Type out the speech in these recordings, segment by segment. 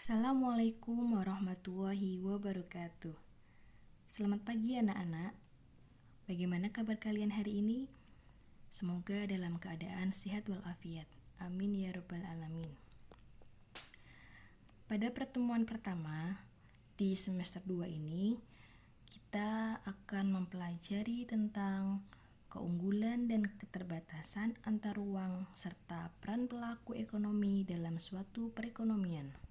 Assalamualaikum warahmatullahi wabarakatuh. Selamat pagi anak-anak. Bagaimana kabar kalian hari ini? Semoga dalam keadaan sehat walafiat. Amin ya rabbal alamin. Pada pertemuan pertama di semester 2 ini, kita akan mempelajari tentang keunggulan dan keterbatasan antar ruang serta peran pelaku ekonomi dalam suatu perekonomian.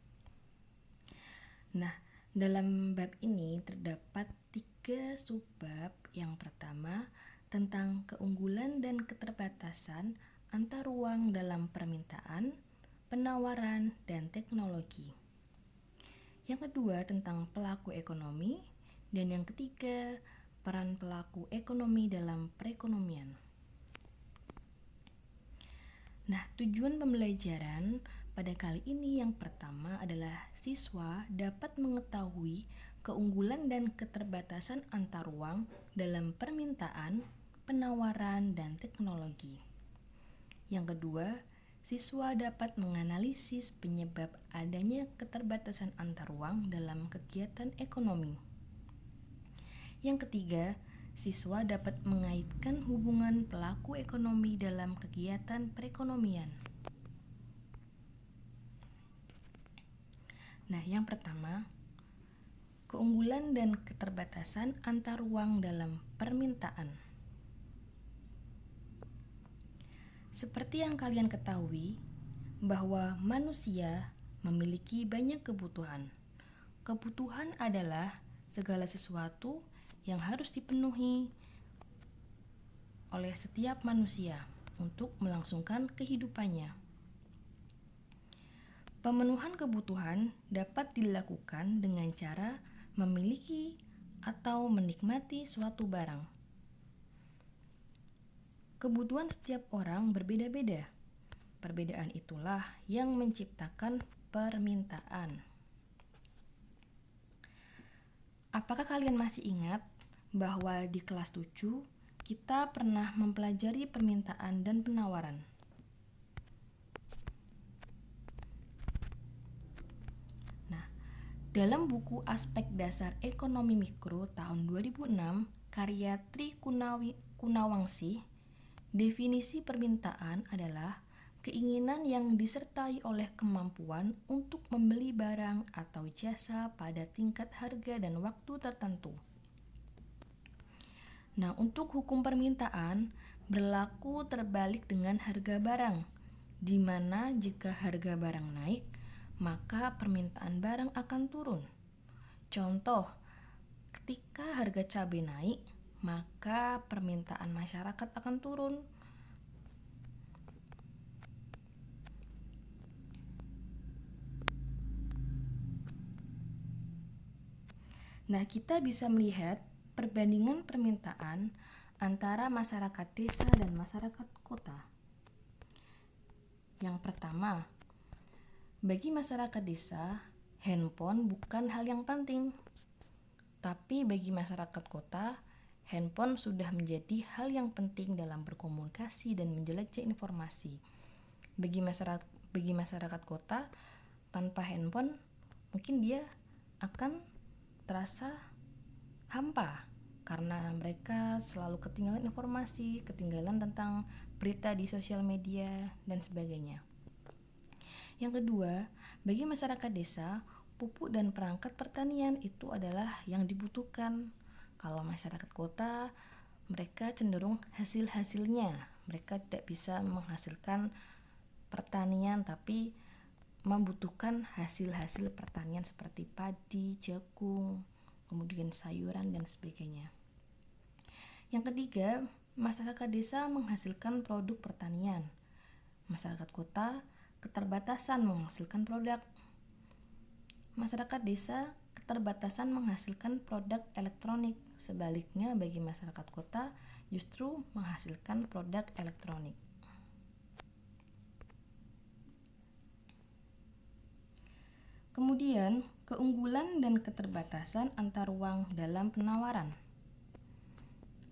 Nah, dalam bab ini terdapat 3 subbab. Yang pertama, tentang keunggulan dan keterbatasan antar ruang dalam permintaan, penawaran, dan teknologi. Yang kedua, tentang pelaku ekonomi. Dan yang ketiga, peran pelaku ekonomi dalam perekonomian. Nah, tujuan pembelajaran pada kali ini yang pertama adalah siswa dapat mengetahui keunggulan dan keterbatasan antar ruang dalam permintaan, penawaran, dan teknologi. Yang kedua, siswa dapat menganalisis penyebab adanya keterbatasan antar ruang dalam kegiatan ekonomi. Yang ketiga, siswa dapat mengaitkan hubungan pelaku ekonomi dalam kegiatan perekonomian. Nah, yang pertama, keunggulan dan keterbatasan antar ruang dalam permintaan. Seperti yang kalian ketahui, bahwa manusia memiliki banyak kebutuhan. Kebutuhan adalah segala sesuatu yang harus dipenuhi oleh setiap manusia untuk melangsungkan kehidupannya. Pemenuhan kebutuhan dapat dilakukan dengan cara memiliki atau menikmati suatu barang. Kebutuhan setiap orang berbeda-beda. Perbedaan itulah yang menciptakan permintaan. Apakah kalian masih ingat bahwa di kelas 7 kita pernah mempelajari permintaan dan penawaran? Nah, dalam buku Aspek Dasar Ekonomi Mikro tahun 2006 karya Tri Kunawangsih, definisi permintaan adalah keinginan yang disertai oleh kemampuan untuk membeli barang atau jasa pada tingkat harga dan waktu tertentu. Nah, untuk hukum permintaan berlaku terbalik dengan harga barang, di mana jika harga barang naik, maka permintaan barang akan turun. Contoh, ketika harga cabai naik, maka permintaan masyarakat akan turun. Nah, kita bisa melihat perbandingan permintaan antara masyarakat desa dan masyarakat kota. Yang pertama, bagi masyarakat desa, handphone bukan hal yang penting. Tapi bagi masyarakat kota, handphone sudah menjadi hal yang penting dalam berkomunikasi dan menjelajah informasi. Bagi masyarakat kota, tanpa handphone, mungkin dia akan terasa hampa karena mereka selalu ketinggalan informasi, ketinggalan tentang berita di sosial media, dan sebagainya. Yang kedua, bagi masyarakat desa, pupuk dan perangkat pertanian itu adalah yang dibutuhkan. Kalau masyarakat kota, mereka cenderung hasil-hasilnya. Mereka tidak bisa menghasilkan pertanian, tapi membutuhkan hasil-hasil pertanian seperti padi, jagung, kemudian sayuran, dan sebagainya. Yang ketiga, masyarakat desa menghasilkan produk pertanian. Masyarakat kota keterbatasan menghasilkan produk. Masyarakat desa keterbatasan menghasilkan produk elektronik. Sebaliknya, bagi masyarakat kota justru menghasilkan produk elektronik. Kemudian, keunggulan dan keterbatasan antar ruang dalam penawaran.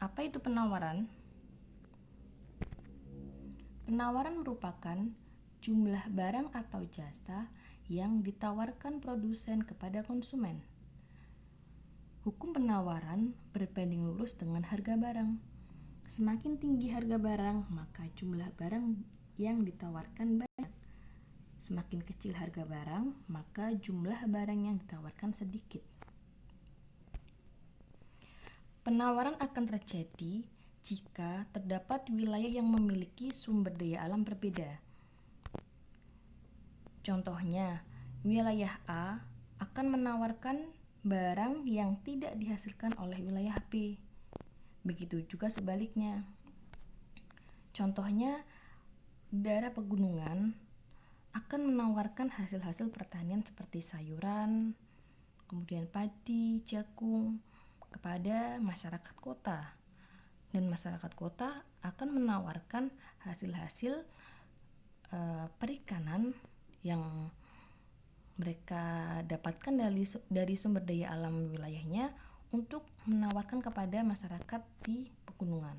Apa itu penawaran? Penawaran merupakan jumlah barang atau jasa yang ditawarkan produsen kepada konsumen. Hukum penawaran berbanding lurus dengan harga barang. Semakin tinggi harga barang, maka jumlah barang yang ditawarkan banyak. Semakin kecil harga barang, maka jumlah barang yang ditawarkan sedikit. Penawaran akan terjadi jika terdapat wilayah yang memiliki sumber daya alam berbeda. Contohnya, wilayah A akan menawarkan barang yang tidak dihasilkan oleh wilayah B. Begitu juga sebaliknya. Contohnya, daerah pegunungan akan menawarkan hasil-hasil pertanian seperti sayuran, kemudian padi, jagung kepada masyarakat kota. Dan masyarakat kota akan menawarkan hasil-hasil perikanan yang mereka dapatkan dari sumber daya alam wilayahnya untuk menawarkan kepada masyarakat di pegunungan.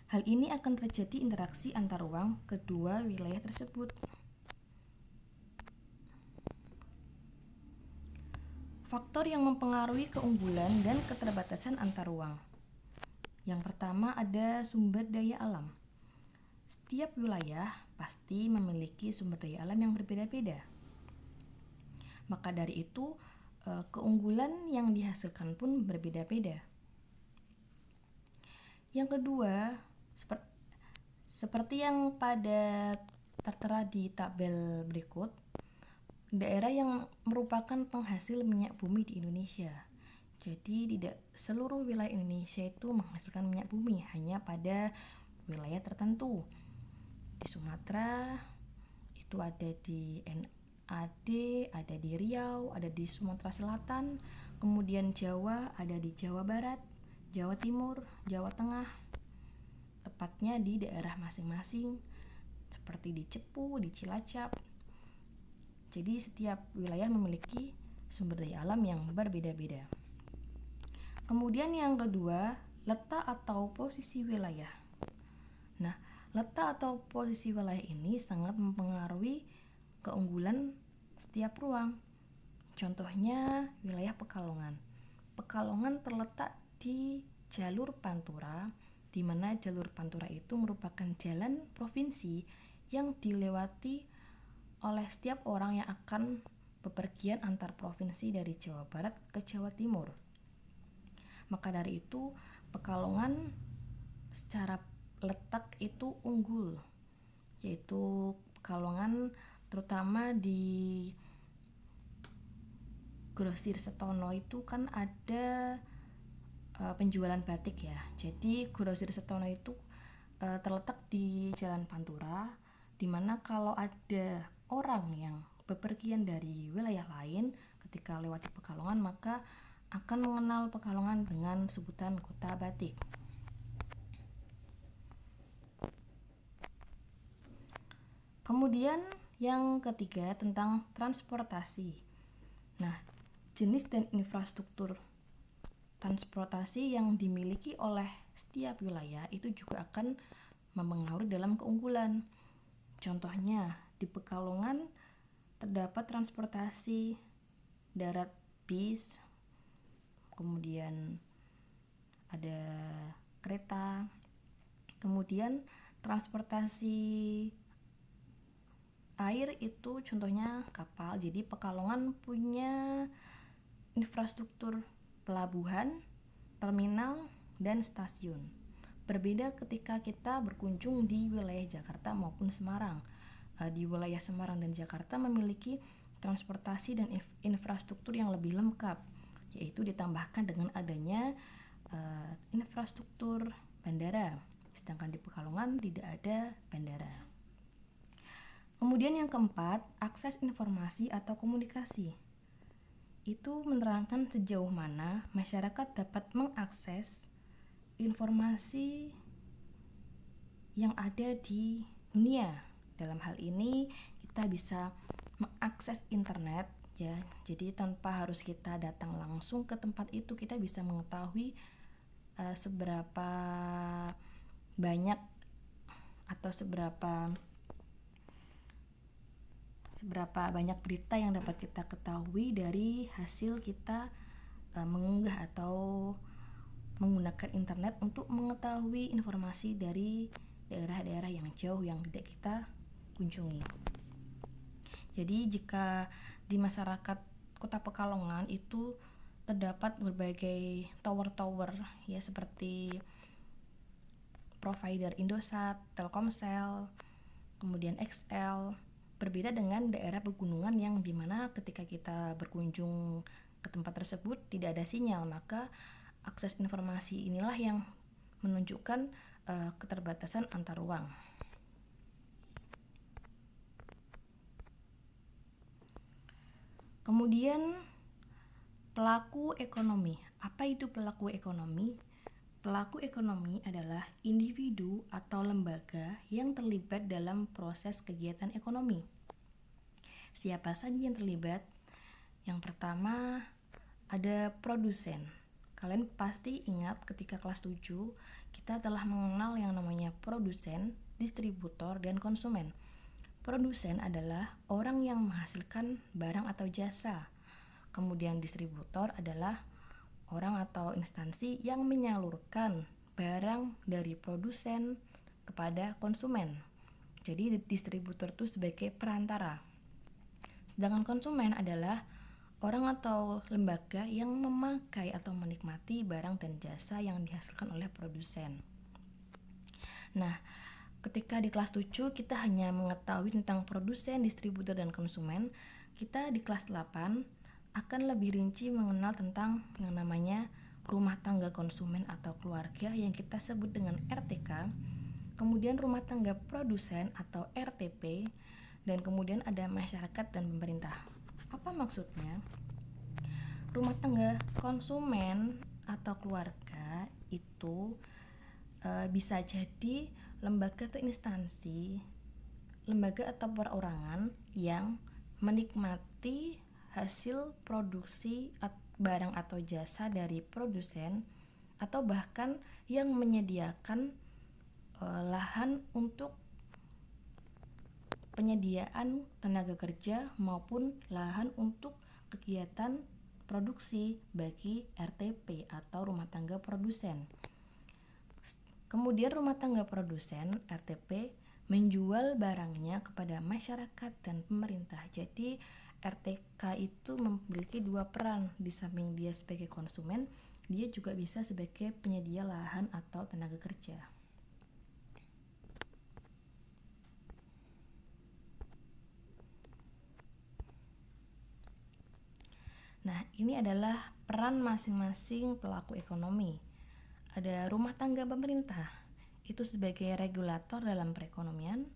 Hal ini akan terjadi interaksi antar ruang kedua wilayah tersebut. Faktor yang mempengaruhi keunggulan dan keterbatasan antar ruang. Yang pertama ada sumber daya alam. Setiap wilayah pasti memiliki sumber daya alam yang berbeda-beda. Maka dari itu, keunggulan yang dihasilkan pun berbeda-beda. Yang kedua, seperti yang tertera di tabel berikut, daerah yang merupakan penghasil minyak bumi di Indonesia. Jadi tidak seluruh wilayah Indonesia itu menghasilkan minyak bumi, hanya pada wilayah tertentu. Di Sumatera itu ada di NAD, ada di Riau, ada di Sumatera Selatan, kemudian Jawa ada di Jawa Barat, Jawa Timur, Jawa Tengah, tepatnya di daerah masing-masing seperti di Cepu, di Cilacap. Jadi setiap wilayah memiliki sumber daya alam yang berbeda-beda. Kemudian yang kedua, letak atau posisi wilayah. Nah, letak atau posisi wilayah ini sangat mempengaruhi keunggulan setiap ruang. Contohnya wilayah Pekalongan. Pekalongan terletak di jalur Pantura, di mana jalur Pantura itu merupakan jalan provinsi yang dilewati oleh setiap orang yang akan bepergian antar provinsi dari Jawa Barat ke Jawa Timur. Maka dari itu, Pekalongan secara letak itu unggul, yaitu Pekalongan terutama di Grosir Setono itu kan ada penjualan batik ya. Jadi Grosir Setono itu terletak di Jalan Pantura, di mana kalau ada orang yang bepergian dari wilayah lain ketika lewat di Pekalongan, maka akan mengenal Pekalongan dengan sebutan kota batik. Kemudian yang ketiga tentang transportasi. Nah, jenis dan infrastruktur transportasi yang dimiliki oleh setiap wilayah itu juga akan mempengaruhi dalam keunggulan. Contohnya, di Pekalongan terdapat transportasi darat bis, kemudian ada kereta, kemudian transportasi air itu contohnya kapal. Jadi Pekalongan punya infrastruktur pelabuhan, terminal, dan stasiun. Berbeda ketika kita berkunjung di wilayah Jakarta maupun Semarang. Di wilayah Semarang dan Jakarta memiliki transportasi dan infrastruktur yang lebih lengkap, yaitu ditambahkan dengan adanya infrastruktur bandara. Sedangkan di Pekalongan tidak ada bandara. Kemudian yang keempat, akses informasi atau komunikasi. Itu menerangkan sejauh mana masyarakat dapat mengakses informasi yang ada di dunia. Dalam hal ini kita bisa mengakses internet ya. Jadi tanpa harus kita datang langsung ke tempat itu, kita bisa mengetahui seberapa banyak atau seberapa seberapa banyak berita yang dapat kita ketahui dari hasil kita mengunggah atau menggunakan internet untuk mengetahui informasi dari daerah-daerah yang jauh yang tidak kita kunjungi. Jadi jika di masyarakat Kota Pekalongan itu terdapat berbagai tower-tower ya, seperti provider Indosat, Telkomsel, kemudian XL, berbeda dengan daerah pegunungan yang dimana ketika kita berkunjung ke tempat tersebut tidak ada sinyal, maka akses informasi inilah yang menunjukkan keterbatasan antar ruang. Kemudian pelaku ekonomi. Apa itu pelaku ekonomi? Pelaku ekonomi adalah individu atau lembaga yang terlibat dalam proses kegiatan ekonomi. Siapa saja yang terlibat? Yang pertama ada produsen. Kalian pasti ingat ketika kelas 7 kita telah mengenal yang namanya produsen, distributor, dan konsumen. Produsen adalah orang yang menghasilkan barang atau jasa. Kemudian distributor adalah orang atau instansi yang menyalurkan barang dari produsen kepada konsumen. Jadi distributor itu sebagai perantara. Sedangkan konsumen adalah orang atau lembaga yang memakai atau menikmati barang dan jasa yang dihasilkan oleh produsen. Nah, ketika di kelas 7 kita hanya mengetahui tentang produsen, distributor, dan konsumen, kita di kelas 8 akan lebih rinci mengenal tentang yang namanya rumah tangga konsumen atau keluarga yang kita sebut dengan RTK, kemudian rumah tangga produsen atau RTP, dan kemudian ada masyarakat dan pemerintah. Apa maksudnya? Rumah tangga konsumen atau keluarga itu bisa jadi lembaga atau instansi, lembaga atau perorangan yang menikmati hasil produksi barang atau jasa dari produsen, atau bahkan yang menyediakan lahan untuk penyediaan tenaga kerja maupun lahan untuk kegiatan produksi bagi RTP atau rumah tangga produsen. Kemudian rumah tangga produsen RTP menjual barangnya kepada masyarakat dan pemerintah. Jadi RTK itu memiliki dua peran. Di samping dia sebagai konsumen, dia juga bisa sebagai penyedia lahan atau tenaga kerja. Nah, ini adalah peran masing-masing pelaku ekonomi. Ada rumah tangga pemerintah, itu sebagai regulator dalam perekonomian.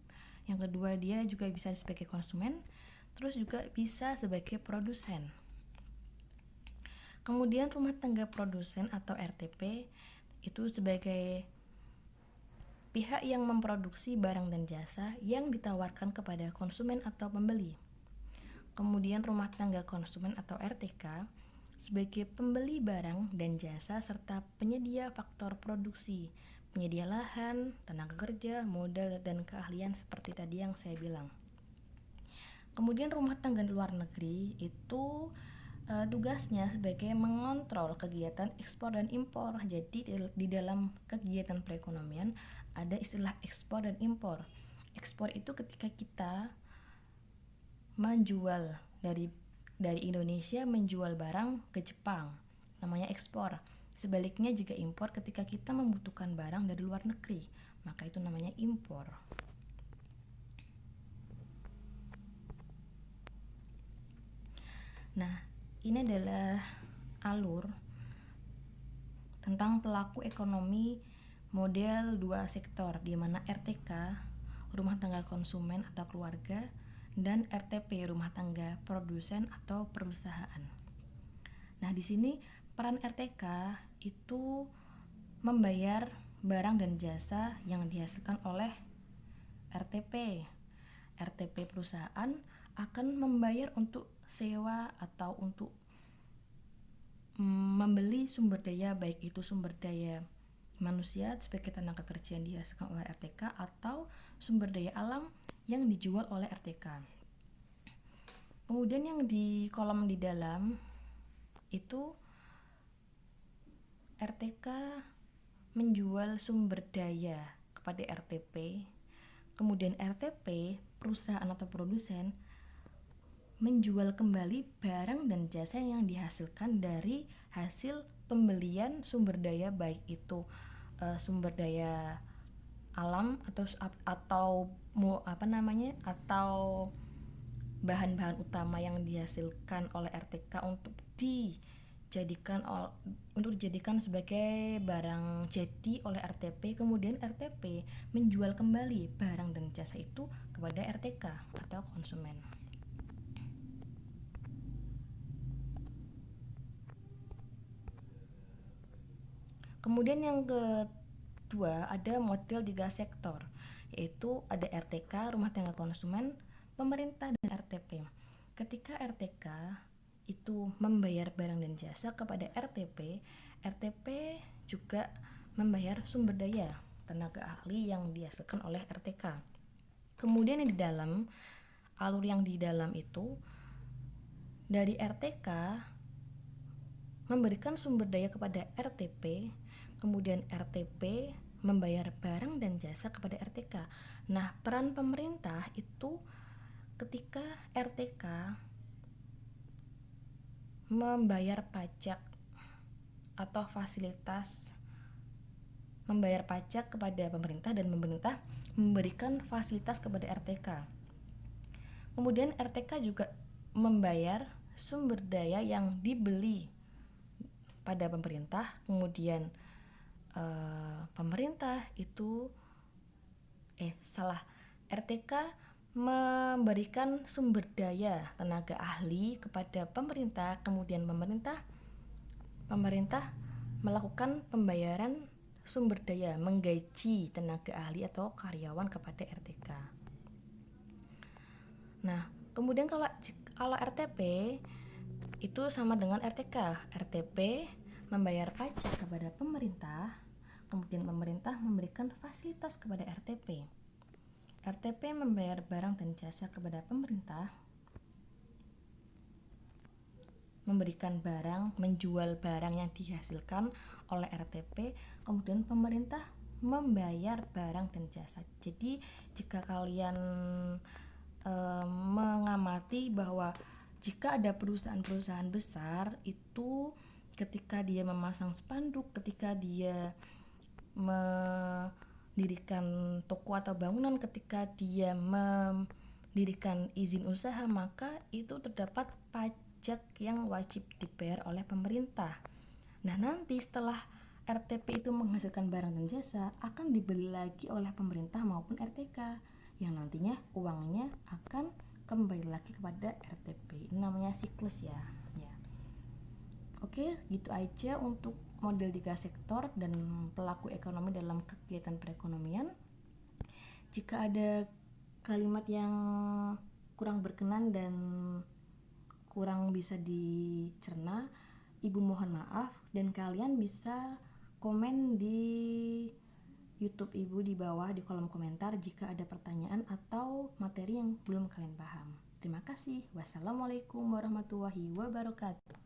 Yang kedua, dia juga bisa sebagai konsumen, terus juga bisa sebagai produsen. Kemudian rumah tangga produsen atau RTP itu sebagai pihak yang memproduksi barang dan jasa yang ditawarkan kepada konsumen atau pembeli. Kemudian rumah tangga konsumen atau RTK sebagai pembeli barang dan jasa serta penyedia faktor produksi, penyedia lahan, tenaga kerja, modal, dan keahlian seperti tadi yang saya bilang. Kemudian rumah tangga luar negeri itu tugasnya sebagai mengontrol kegiatan ekspor dan impor. Jadi di dalam kegiatan perekonomian ada istilah ekspor dan impor. Ekspor itu ketika kita menjual dari Indonesia menjual barang ke Jepang, namanya ekspor. Sebaliknya jika impor ketika kita membutuhkan barang dari luar negeri, maka itu namanya impor. Nah, ini adalah alur tentang pelaku ekonomi model dua sektor, di mana RTK, rumah tangga konsumen atau keluarga, dan RTP, rumah tangga produsen atau perusahaan. Nah, di sini peran RTK itu membayar barang dan jasa yang dihasilkan oleh RTP. RTP perusahaan akan membayar untuk sewa atau untuk membeli sumber daya, baik itu sumber daya manusia sebagai tenaga kerja yang dihasilkan oleh RTK atau sumber daya alam yang dijual oleh RTK. Kemudian yang di kolom di dalam itu RTK menjual sumber daya kepada RTP, kemudian RTP, perusahaan atau produsen, menjual kembali barang dan jasa yang dihasilkan dari hasil pembelian sumber daya, baik itu sumber daya alam atau bahan-bahan utama yang dihasilkan oleh RTK untuk dijadikan sebagai barang jadi oleh RTP. Kemudian RTP menjual kembali barang dan jasa itu kepada RTK atau konsumen. Kemudian yang kedua ada model 3 sektor, yaitu ada RTK, rumah tangga konsumen, pemerintah, dan RTP. Ketika RTK itu membayar barang dan jasa kepada RTP, RTP juga membayar sumber daya tenaga ahli yang dihasilkan oleh RTK. Kemudian alur yang di dalam itu dari RTK memberikan sumber daya kepada RTP, kemudian RTP membayar barang dan jasa kepada RTK. Nah, peran pemerintah itu ketika RTK membayar pajak atau fasilitas, membayar pajak kepada pemerintah dan pemerintah memberikan fasilitas kepada RTK. Kemudian RTK juga membayar sumber daya yang dibeli pada pemerintah, kemudian RTK memberikan sumber daya tenaga ahli kepada pemerintah, kemudian pemerintah melakukan pembayaran sumber daya, menggaji tenaga ahli atau karyawan kepada RTK. Nah, kemudian kalau RTP itu sama dengan RTK. RTP membayar pajak kepada pemerintah, kemudian pemerintah memberikan fasilitas kepada RTP. RTP membayar barang dan jasa kepada pemerintah, memberikan barang, menjual barang yang dihasilkan oleh RTP, kemudian pemerintah membayar barang dan jasa. Jadi jika kalian mengamati bahwa jika ada perusahaan-perusahaan besar itu ketika dia memasang spanduk, ketika dia mendirikan toko atau bangunan, ketika dia mendirikan izin usaha, maka itu terdapat pajak yang wajib dibayar oleh pemerintah. Nah, nanti setelah RTP itu menghasilkan barang dan jasa akan dibeli lagi oleh pemerintah maupun RTK, yang nantinya uangnya akan kembali lagi kepada RTP. Ini namanya siklus ya. Oke, gitu aja untuk model 3 sektor dan pelaku ekonomi dalam kegiatan perekonomian. Jika ada kalimat yang kurang berkenan dan kurang bisa dicerna, Ibu mohon maaf, dan kalian bisa komen di YouTube Ibu di bawah di kolom komentar jika ada pertanyaan atau materi yang belum kalian paham. Terima kasih. Wassalamualaikum warahmatullahi wabarakatuh.